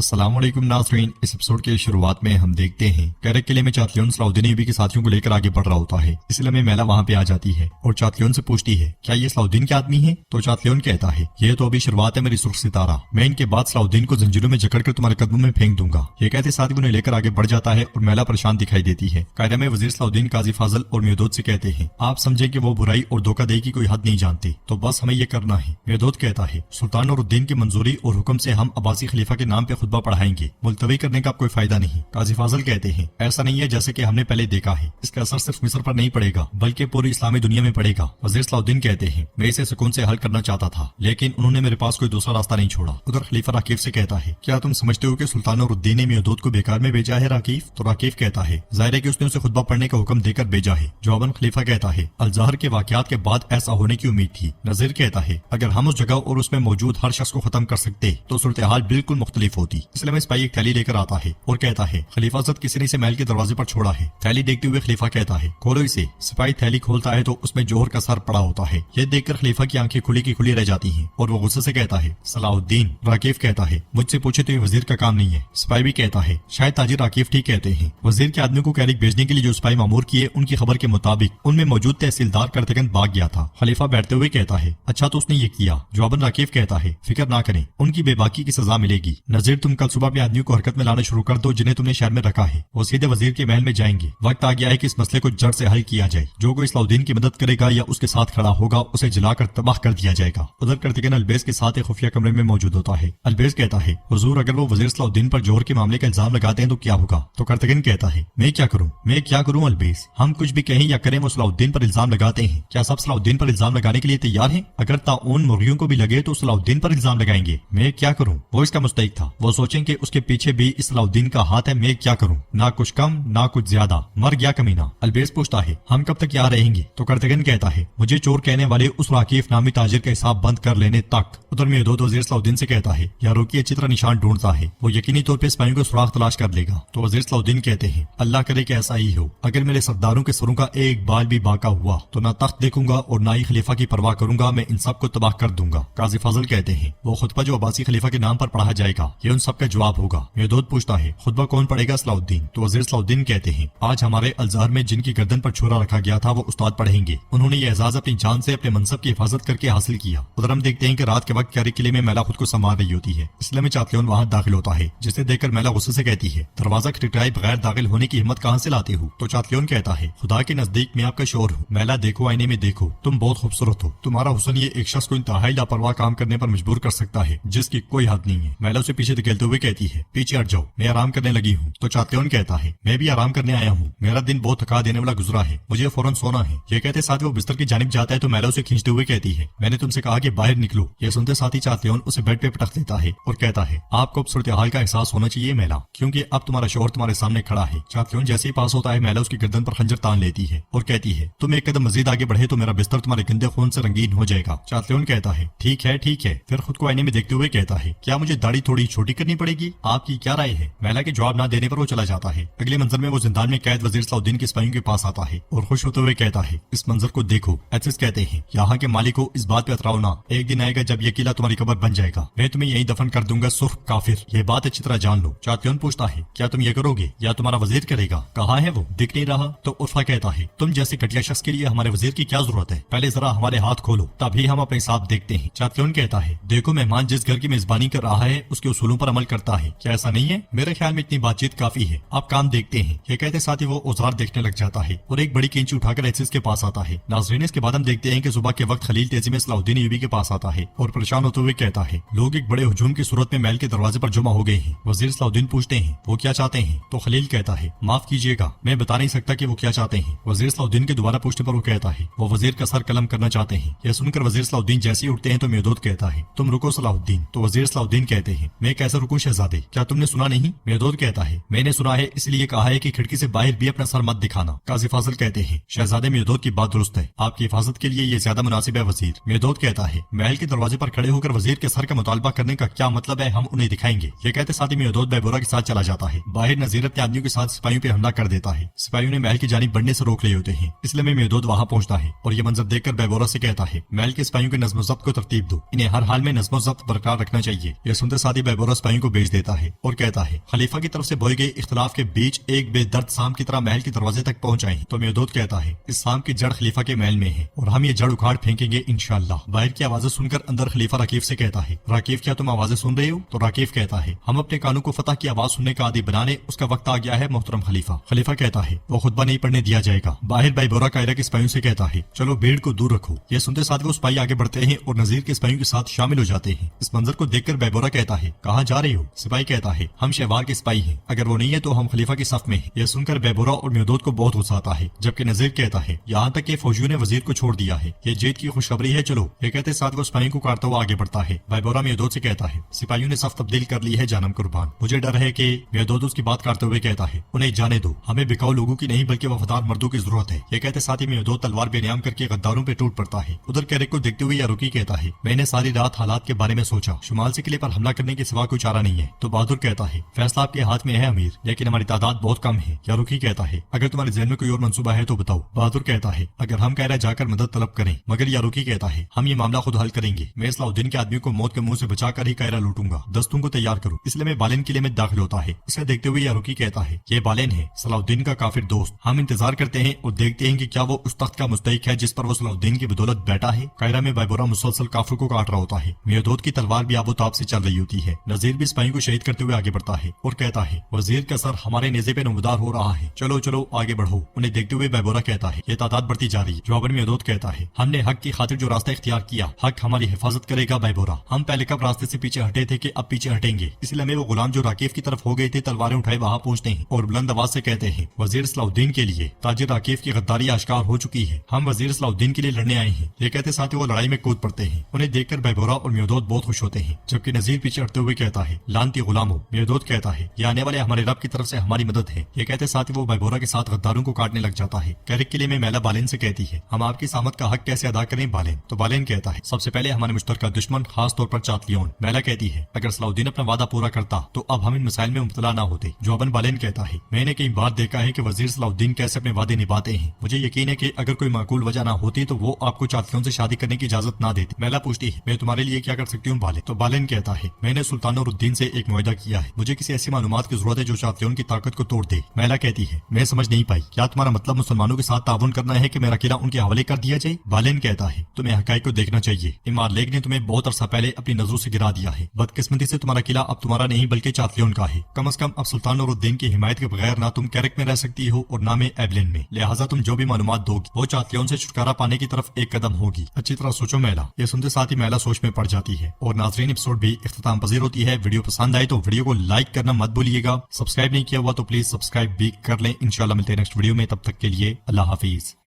अस्सलाम वालेकुम नाज़रीन। इस एपिसोड के शुरुआत में हम देखते हैं कैरक किले में चातलियन सलाउद्दीन अय्यूबी के साथियों को लेकर आगे बढ़ रहा होता है। इसलिए में मैला वहाँ पे आ जाती है और चातलियन से पूछती है क्या ये सलाउद्दीन के आदमी है। तो चातलियन कहता है ये तो अभी शुरुआत है मेरी सुर्ख सितारा, मैं इनके बाद सलाउद्दीन को जंजीरों में जकड़कर तुम्हारे कदमों में फेंक दूंगा। ये कहते साथ उन्हें लेकर आगे बढ़ जाता है और मैला परेशान दिखाई देती है। कायदा में वजीर सलाउद्दीन काजी फाजल और मेहदूद से कहते हैं आप समझे कि वो बुराई और धोखाधड़ी की कोई हद नहीं जानते, तो बस हमें ये करना है। मेहदूद कहता है सुल्तान नूरुद्दीन की मंजूरी और हुक्म से हम अब्बासी खलीफा के नाम पे खुतबा पढ़ाएंगे, मुलतवी करने का कोई फायदा नहीं। काजी फाजल कहते हैं ऐसा नहीं है जैसे कि हमने पहले देखा है, इसका असर सिर्फ मिस्र पर नहीं पड़ेगा बल्कि पूरी इस्लामी दुनिया में पड़ेगा। वजीर सलाउद्दीन कहते हैं मैं इसे सुकून से हल करना चाहता था लेकिन उन्होंने मेरे पास कोई दूसरा रास्ता नहीं छोड़ा। उधर खलीफा राकीफ से कहता है क्या तुम समझते हो कि सुल्तान नूरुद्दीन ने मेहदूद को बेकार में भेजा है राकीफ। तो राकीफ कहता है जाहिर है कि उसने उसे खुतबा पढ़ने का हुक्म देकर भेजा है। जवाबन खलीफा कहता है अलजहर के वाकयात के बाद ऐसा होने की उम्मीद थी। नजीर कहता है अगर हम उस जगह और उसमें मौजूद हर शख्स को खत्म कर सकते तो सूरत हाल बिल्कुल मुख्तलिफ होती। इसलिए सिपाही एक थैली लेकर आता है और कहता है खलीफा जद किसी ने इसे महल के दरवाजे पर छोड़ा है। थैली देखते हुए खलीफा कहता है खोलो इसे। सिपाही थैली खोलता है तो उसमें जोहर का सर पड़ा होता है। यह देखकर खलीफा की आंखें खुली की खुली रह जाती हैं और वो गुस्से से कहता है सलाउद्दीन। राकीफ कहता है मुझसे पूछे तो ये वजीर का काम नहीं है। सिपाही भी कहता है शायद ताजिर राकीफ ठीक कहते हैं। वजीर के आदमी को कैरिक भेजने के लिए जो सिपाही मामूर किए उनकी खबर के मुताबिक उनमें मौजूद तहसीलदार करतगन भाग गया था। खलीफा बैठते हुए कहता है अच्छा तो उसने ये किया। जवाबन राकीफ कहता है फिक्र ना करें, उनकी बेबाकी की सजा मिलेगी। नजीर तुम कल सुबह अपने आदमियों को हरकत में लाना शुरू कर दो जिन्हें तुमने शहर में रखा है, वो सीधे वजीर के महल में जाएंगे। वक्त आ गया है कि इस मसले को जड़ से हल किया जाए। जो कोई सलाउद्दीन की मदद करेगा या उसके साथ खड़ा होगा उसे जलाकर तबाह कर दिया जाएगा। उधर करतगन अलबेज के साथ एक खुफिया कमरे में मौजूद होता है। अलबेज कहता है हुजूर अगर वो वजीर सलाउद्दीन पर जोहर के मामले का इल्जाम लगाते हैं तो क्या होगा। तो करतगन कहता है मैं क्या करूँ अलबेज, हम कुछ भी कहें या करें वो सलाउद्दीन पर इल्जाम लगाते हैं। क्या सब सलाउद्दीन पर इल्जाम लगाने के लिए तैयार हैं? अगर ताउन मुर्गियों को भी लगे तो सलाउद्दीन पर इल्जाम लगाएंगे। मैं क्या करूँ, वो इसका मुस्तहिक था। वो सोचें कि उसके पीछे भी इस सलाउद्दीन का हाथ है। मैं क्या करूँ, ना कुछ कम ना कुछ ज्यादा, मर गया कमीना। अलबेज पूछता है हम कब तक यहाँ रहेंगे। तो करतगन कहता है मुझे चोर कहने वाले उस राकीफ नामी ताजिर का हिसाब बंद कर लेने तक। उधर मेहदूद वजीर सलाउद्दीन से कहता है यारों की अच्छी तरह निशान ढूंढता है, वो यकीनी तौर पर सिपाहियों को सुराग तलाश कर लेगा। तो वजीर सलाउद्दीन कहते हैं अल्लाह करे कि ऐसा ही हो। अगर मेरे सरदारों के सरों का एक बाल भी बाका हुआ तो ना तख्त देखूंगा और ना ही खलीफा की परवाह करूंगा, मैं इन सब को तबाह कर दूंगा। काजी फाजल कहते हैं वो खुतबा जो अब्बासी खलीफा के नाम पर पढ़ा जाएगा ये उन सब का जवाब होगा। मेहदूद पूछता है खुतबा कौन पढ़ेगा सलाउद्दीन। तो वजीर सलाउद्दीन कहते हैं आज हमारे अलजहर में जिनकी गर्दन पर छुरा रखा गया था वो उस्ताद पढ़ेंगे। उन्होंने ये एजाज अपनी जान से अपने मनसब की हिफाजत करके हासिल किया। उधर हम देखते हैं कि रात के वक्त कैरिक किले में मैला खुद को संभाल रही होती है। इसलिए में चातलियन वहाँ दाखिल होता है जिसे देखकर मैला गुस्से से कहती है दरवाजा खटखटाए बगैर दाखिल होने की हिम्मत कहाँ से लाते हो। तो चातलियन कहता है खुदा के नजदीक मैं आपका शोर हूँ। मैला देखो आईने में देखो, तुम बहुत खूबसूरत हो। तुम्हारा हुस्न ये एक शख्स को इंतहाई लापरवाह काम करने पर मजबूर कर सकता है जिसकी कोई हद नहीं है। मैला उसे पीछे धकेलते हुए कहती है पीछे हट जाओ, मैं आराम करने लगी हूँ। तो चातलियन कहता है मैं भी आराम करने आया हूँ, मेरा दिन बहुत थका देने वाला गुजरा है, मुझे फौरन सोना है। ये कहते साथ वो बिस्तर की जानिब जाता है तो मैला उसे खींचते हुए कहती है मैंने तुमसे कहा कि बाहर निकलो। ये सुनते साथ ही चातलियन उसे बेड पे पटक देता है और कहता है आपको अब सूरत हाल का एहसास होना चाहिए मैला, क्योंकि अब तुम्हारा शोहर तुम्हारे सामने खड़ा है। चातलियन जैसे ही पास होता है मैला उसकी गर्दन पर खंजर तान लेती है और कहती है तुम एक कदम मजीद आगे बढ़े तो मेरा बिस्तर तुम्हारे गंदे खून से रंगीन हो जाएगा। चातलियन कहता है ठीक है। फिर खुद को आईने में देखते हुए कहता है क्या मुझे दाढ़ी थोड़ी छोटी करनी पड़ेगी, आपकी क्या राय है। मैला के जवाब ना देने पर वो चला जाता है। अगले मंजर में वो जिंदान में कैद वजीर सलाउद्दीन के सिपाहियों के पास आता है और खुश होते हुए कहता है इस मंजर को देखो। एथिस कहते हैं यहाँ के मालिक को इस बात पे अतराओ ना, एक दिन आएगा जब ये किला तुम्हारी कब्र बन जाएगा, मैं तुम्हें यही दफन कर दूंगा सुर्ख काफिर, ये बात अच्छी तरह जान लो। चातलियन पूछता है क्या तुम ये करोगे या तुम्हारा वजीर करेगा, कहाँ है वो, दिख नहीं रहा। तो उर्फा कहता है तुम जैसे घटिया शख्स के लिए हमारे वजीर की क्या जरूरत है, पहले जरा हमारे हाथ खोलो तभी हम अपने हिसाब देखते हैं। चातलियन कहता है देखो मेहमान जिस घर की मेजबानी कर रहा है उसके उसूलों पर अमल करता है, क्या ऐसा नहीं है। मेरे ख्याल में इतनी बातचीत काफी है, आप काम देखते हैं। ये कहते साथ ही वो औजार देखने लग जाता है और एक बड़ी कैंची उठाकर एथिस के पास आता है। नाज़रीन इसके बाद हम देखते हैं कि सुबह के वक्त खलील तेजी में सलाउद्दीन अय्यूबी के पास आता है और परेशान होते हुए कहता है लोग एक बड़े हुजूम की सूरत में महल के दरवाजे पर जमा हो गए हैं। वजीर सलाउद्दीन पूछते हैं वो क्या चाहते हैं। तो खलील कहता है माफ कीजिएगा मैं बता नहीं सकता कि वो क्या चाहते हैं। वजीर सलाउद्दीन के दोबारा पूछने पर वो कहता है वो वजीर का सर कलम करना चाहते हैं। यह सुनकर वजीर सलाउद्दीन जैसे ही उठते हैं तो मेहदूद कहता है तुम रुको सलाउद्दीन। तो वजीर सलाउद्दीन कहते हैं मैं कैसे रुकूं शहजादे, क्या तुमने सुना नहीं। मेहदूद कहता है मैंने सुना है इसलिए कहा है कि खिड़की से बाहर भी अपना सर मत दिखाना। काजी फाजिल कहते हैं शहजादे मेहदूद की बात दुरुस्त है, आपकी हिफाजत के लिए ये ज्यादा मुनासिब है वजीर। मेहदूद कहता है महल के दरवाजे पर खड़े होकर वजीर के सर का मुतालबा करने का क्या मतलब है, हम उन्हें दिखाएंगे। ये कहते साथ ही मेहदूद बैबोरा के साथ चला जाता है। बाहर नजीरत के आदमियों के साथ सिपाहियों पे हमला कर देता है। सिपाहियों ने महल की जानिब बढ़ने से रोक लिए होते हैं, इसलिए में मेहदूद वहाँ पहुँचता है और ये मंजर देखकर बैबोरा से कहता है महल के सिपाहियों के नज़्म ज़ब्त को तरतीब दो, इन्हें हर हाल में नज़्म ज़ब्त बरकरार रखना चाहिए। ये सुनते साथ ही बैबोरा سپاہیوں کو بھیج دیتا ہے اور کہتا ہے خلیفہ کی طرف سے بوئے گئے اختلاف کے بیچ ایک بے درد سام کی طرح محل کے دروازے تک پہنچ آئے ہیں۔ تو میودود کہتا ہے اس سام کی جڑ خلیفہ کے محل میں ہے اور ہم یہ جڑ اکھاڑ پھینکیں گے انشاءاللہ۔ باہر کی آوازیں سن کر اندر خلیفہ راکیف سے کہتا ہے راکیف کیا تم آوازیں سن رہے ہو؟ تو راکیف کہتا ہے ہم اپنے کانوں کو فتح کی آواز سننے کا عادی بنانے اس کا وقت آ گیا ہے محترم خلیفہ۔ خلیفہ کہتا ہے وہ خطبہ نہیں پڑھنے دیا جائے گا۔ باہر بھائی بورا قائرہ کے سپاہیوں سے کہتا ہے چلو بھیڑ کو دور رکھو۔ یہ سنتے ساتھ وہ سپاہی آگے بڑھتے ہیں اور نذیر کے سپاہیوں کے ساتھ شامل ہو جاتے ہیں۔ اس منظر کو دیکھ کر بھائی بورا کہتا ہے کہاں جا رہے ہو؟ سپاہی کہتا ہے ہم شہوار کے سپاہی ہیں، اگر وہ نہیں ہے تو ہم خلیفہ کے صف میں ہیں۔ یہ سن کر بھائی بورا اور میودود کو بہت غصہ آتا ہے، جبکہ نذیر کہتا ہے یہاں تک کہ فوجیوں نے وزیر کو چھوڑ دیا ہے، یہ جیت کی خوشخبری ہے، چلو۔ یہ کہتے ساتھ وہ سپاہیوں کو کاٹتا ہوا آگے بڑھتا ہے۔ بھائی بورا میودود سے کہتا ہے سپاہیوں نے صف تبدیل کر لی ہے جانم قربان، مجھے ڈر ہے کہ میودود اس کی بات کرتے ہوئے کہتا ہے انہیں جانے دو، ہمیں بکاؤ لوگوں کی نہیں بلکہ وفادار مردوں کی ضرورت ہے۔ یہ کہتے ساتھ ہی میودود تلوار بے نیام کر کے غداروں پہ ٹوٹ پڑتا ہے۔ ادھر کیرک کو دیکھتے ہوئے یاروکی کہتا ہے میں نے ساری رات حالات کے بارے میں سوچا، شمال سے قلعے پر حملہ کرنے کے سوا کوئی چارہ نہیں ہے۔ تو بہادر کہتا ہے فیصلہ آپ کے ہاتھ میں ہے امیر، لیکن ہماری تعداد بہت کم ہے۔ یاروکی کہتا ہے اگر تمہارے ذہن میں کوئی اور منصوبہ ہے تو بتاؤ۔ بہادر کہتا ہے اگر ہم کہہ رہے جا کر مدد طلب کریں، مگر یاروکی کہتا ہے ہم یہ معاملہ خود حل کریں گے، میں صلاح الدین کے آدمیوں کو موت کے منہ سے بچا کر ہی قائرہ لوٹوں گا، دستوں کو تیار کرو۔ اس لیے میں بالین قلعے میں داخل ہوتا ہے۔ اسے دیکھتے ہوئے یاروکی کہتا ہے یہ بالین ہے، صلاح الدین کا کافر دوست، ہم انتظار کرتے ہیں اور دیکھتے ہیں کہ کیا وہ اس تخت کا مستحق ہے جس پر وہ صلاح الدین کی بدولت بیٹھا ہے۔ قائرہ میں بھائی بورا مسلسل کافر کو کاٹ رہا ہوتا ہے، میودود کی تلوار بھی آب و تاب سے چل رہی ہوتی ہے۔ نذیر بھی سپاہیوں کو شہید کرتے ہوئے آگے بڑھتا ہے اور کہتا ہے وزیر کا سر ہمارے نیزے پہ نمودار ہو رہا ہے، چلو چلو آگے بڑھو۔ انہیں دیکھتے ہوئے بھائی بورا کہتا ہے یہ تعداد بڑھتی جا رہی ہے۔ جواباً میودود کہتا ہے ہم نے حق کی خاطر جو راستہ اختیار کیا، حق ہماری حفاظت کرے گا بھائی بورا، ہم پہلے کب راستے سے پیچھے ہٹے تھے کہ اب پیچھے ہٹیں گے۔ اس لیے وہ غلام جو راکیف کی طرف ہو گئے تھے تلواریں اٹھائے وہاں پہنچتے ہیں اور بلند آواز سے کہتے ہیں وزیر صلاح الدین کے لیے تاجر راکیف کی غداری آشکار ہو چکی ہے، ہم وزیر صلاح الدین کے لیے لڑنے آئے ہیں۔ یہ کہتے ساتھ ہی وہ لڑائی میں کود پڑتے ہیں۔ انہیں دیکھ کر بھائی بورا اور میودود بہت خوش ہوتے ہیں، جبکہ نذیر پیچھے ہٹتے ہوئے کہتا ہے لانتی غلاموں۔ میودود کہتا ہے یہ آنے والے ہمارے رب کی طرف سے ہماری مدد ہے۔ یہ کہتے ساتھ ہی وہ بھائی بورا کے ساتھ غداروں کو کاٹنے لگ جاتا ہے۔ کیرک قلعے میں میلا بالین سے کہتی ہے ہم آپ کی سامت کا حق کیسے ادا کریں بالین؟ تو بالین کہتا ہے سب سے پہلے ہمارے مشترکہ دشمن خاص طور پر چاتلیون۔ میلا کہتی ہے اگر صلاح الدین اپنا وعدہ پورا کرتا تو اب ہم ان مسائل میں مبتلا نہ ہوتے۔ جواباً بالین کہتا ہے میں نے کئی بار دیکھا ہے کہ وزیر صلاح الدین کیسے اپنے وعدے نبھاتے ہیں، مجھے یقین ہے کہ اگر کوئی معقول وجہ نہ ہوتی تو وہ آپ کو چاتلیون سے شادی کرنے کی اجازت نہ دیتی۔ میلا پوچھتی ہے میں تمہارے لیے کیا کر سکتی ہوں بالین؟ تو بالین کہتا ہے میں نے سلطان نور الدین سے ایک معاہدہ کیا ہے، مجھے کسی ایسی معلومات کی ضرورت ہے جو چاتلیون کی طاقت کو توڑ دے۔ میلا کہتی ہے میں سمجھ نہیں پائی، کیا تمہارا مطلب مسلمانوں کے ساتھ تعاون کرنا ہے کہ میرا قلعہ ان کے حوالے کر دیا جائے؟ بالین کہتا ہے تمہیں حقائق کو دیکھنا چاہیے، امار لیگ نے تمہیں بہت عرصہ پہلے اپنی نظروں سے گرا دیا ہے، بدقسمتی سے تمہارا قلعہ اب تمہارا نہیں بلکہ چاتلیون کا ہے۔ کم از کم اب سلطان نور الدین کی حمایت کے بغیر نہ تم کیرک میں رہ سکتی ہو اور نہ میں ایبلین میں، لہٰذا تم جو بھی معلومات دو گی وہ چاتلیون سے چھٹکارا پانے کی طرف ایک قدم ہوگی، اچھی طرح سوچو میلا۔ یہ سنتے ساتھ ہی میلا سوچ میں پڑ جاتی ہے اور ناظرین ایپیسوڈ بھی اختتام پذیر ہوتی ہے۔ ویڈیو پسند آئے تو ویڈیو کو لائک کرنا مت بھولیے گا، سبسکرائب نہیں کیا ہوا تو پلیز سبسکرائب بھی کر لیں۔ انشاءاللہ ملتے ہیں نیکسٹ ویڈیو میں، تب تک کے لیے اللہ حافظ۔